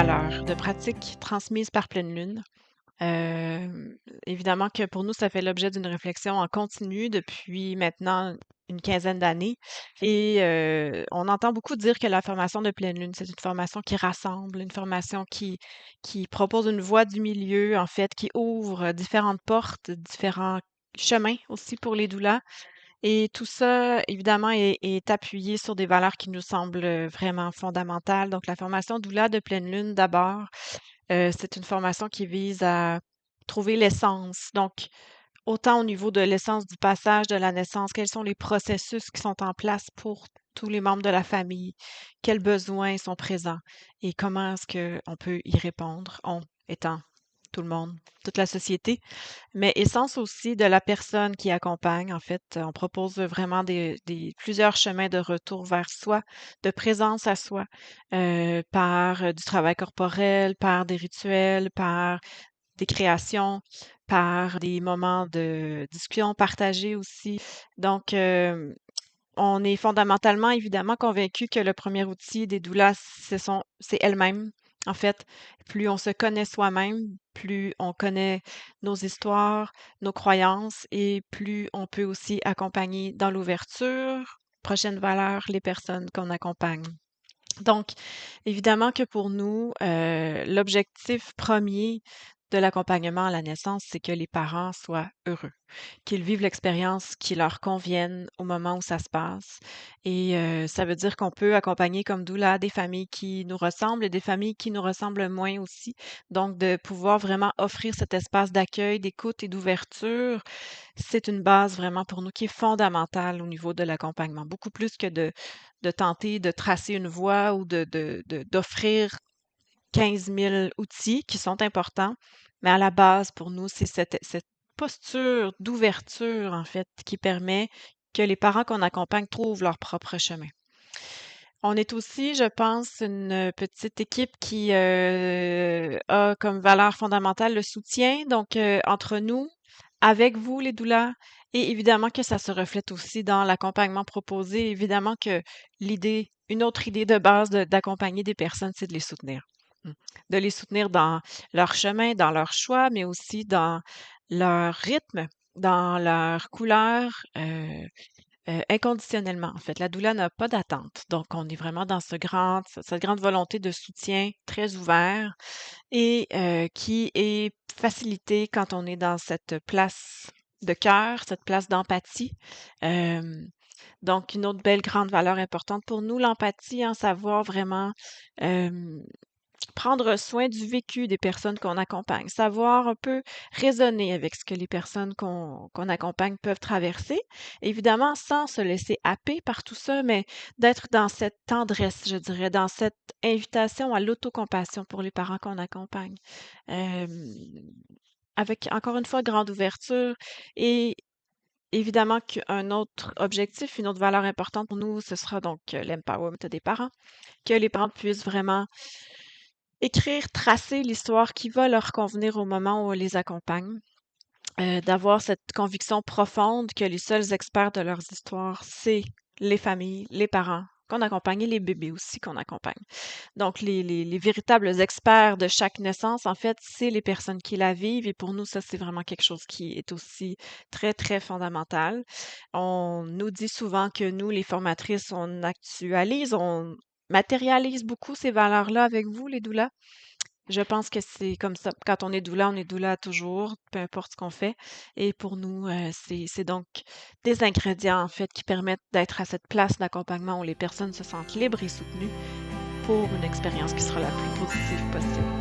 valeurs, de pratiques transmises par pleine lune. Évidemment que pour nous, ça fait l'objet d'une réflexion en continu depuis maintenant une quinzaine d'années et on entend beaucoup dire que la formation de pleine lune, c'est une formation qui rassemble, une formation qui propose une voie du milieu, en fait, qui ouvre différentes portes, différents chemins aussi pour les doulas et tout ça, évidemment, est appuyé sur des valeurs qui nous semblent, vraiment fondamentales. Donc la formation doula de pleine lune, d'abord, c'est une formation qui vise à trouver l'essence. Donc, autant au niveau de l'essence du passage de la naissance, quels sont les processus qui sont en place pour tous les membres de la famille, quels besoins sont présents et comment est-ce qu'on peut y répondre, on étant tout le monde, toute la société, mais essence aussi de la personne qui accompagne. En fait, on propose vraiment plusieurs chemins de retour vers soi, de présence à soi, par du travail corporel, par des rituels, par des créations, par des moments de discussion partagée aussi. Donc, on est fondamentalement, évidemment, convaincu que le premier outil des doulas, c'est elles-mêmes. En fait, plus on se connaît soi-même, plus on connaît nos histoires, nos croyances et plus on peut aussi accompagner dans l'ouverture, prochaine valeur, les personnes qu'on accompagne. Donc, évidemment que pour nous, l'objectif premier de l'accompagnement à la naissance, c'est que les parents soient heureux, qu'ils vivent l'expérience qui leur convienne au moment où ça se passe. Et ça veut dire qu'on peut accompagner comme doula des familles qui nous ressemblent et des familles qui nous ressemblent moins aussi. Donc, de pouvoir vraiment offrir cet espace d'accueil, d'écoute et d'ouverture, c'est une base vraiment pour nous qui est fondamentale au niveau de l'accompagnement, beaucoup plus que de tenter de tracer une voie ou d'offrir 15 000 outils qui sont importants. Mais à la base, pour nous, c'est cette posture d'ouverture, en fait, qui permet que les parents qu'on accompagne trouvent leur propre chemin. On est aussi, je pense, une petite équipe qui a comme valeur fondamentale le soutien. Donc, entre nous, avec vous, les doulas, et évidemment que ça se reflète aussi dans l'accompagnement proposé. Évidemment que une autre idée de base d'accompagner des personnes, c'est de les soutenir. Mm. De les soutenir dans leur chemin, dans leur choix, mais aussi dans leur rythme, dans leur couleur. Inconditionnellement, en fait. La doula n'a pas d'attente. Donc, on est vraiment dans cette grande volonté de soutien très ouvert et qui est facilité quand on est dans cette place de cœur, cette place d'empathie. Euh, donc, une autre belle grande valeur importante pour nous, l'empathie, hein, savoir vraiment euh, prendre soin du vécu des personnes qu'on accompagne, savoir un peu raisonner avec ce que les personnes qu'on accompagne peuvent traverser. Évidemment, sans se laisser happer par tout ça, mais d'être dans cette tendresse, je dirais, dans cette invitation à l'autocompassion pour les parents qu'on accompagne. Euh, avec, encore une fois, grande ouverture et évidemment qu'un autre objectif, une autre valeur importante pour nous, ce sera donc l'empowerment des parents, que les parents puissent vraiment écrire, tracer l'histoire qui va leur convenir au moment où on les accompagne. D'avoir cette conviction profonde que les seuls experts de leurs histoires, c'est les familles, les parents qu'on accompagne et les bébés aussi qu'on accompagne. Donc, les véritables experts de chaque naissance, en fait, c'est les personnes qui la vivent et pour nous, ça, c'est vraiment quelque chose qui est aussi très, très fondamental. On nous dit souvent que nous, les formatrices, on actualise, on matérialise beaucoup ces valeurs-là avec vous, les doulas. Je pense que c'est comme ça. Quand on est doula toujours, peu importe ce qu'on fait. Et pour nous, c'est donc des ingrédients, en fait, qui permettent d'être à cette place d'accompagnement où les personnes se sentent libres et soutenues pour une expérience qui sera la plus positive possible.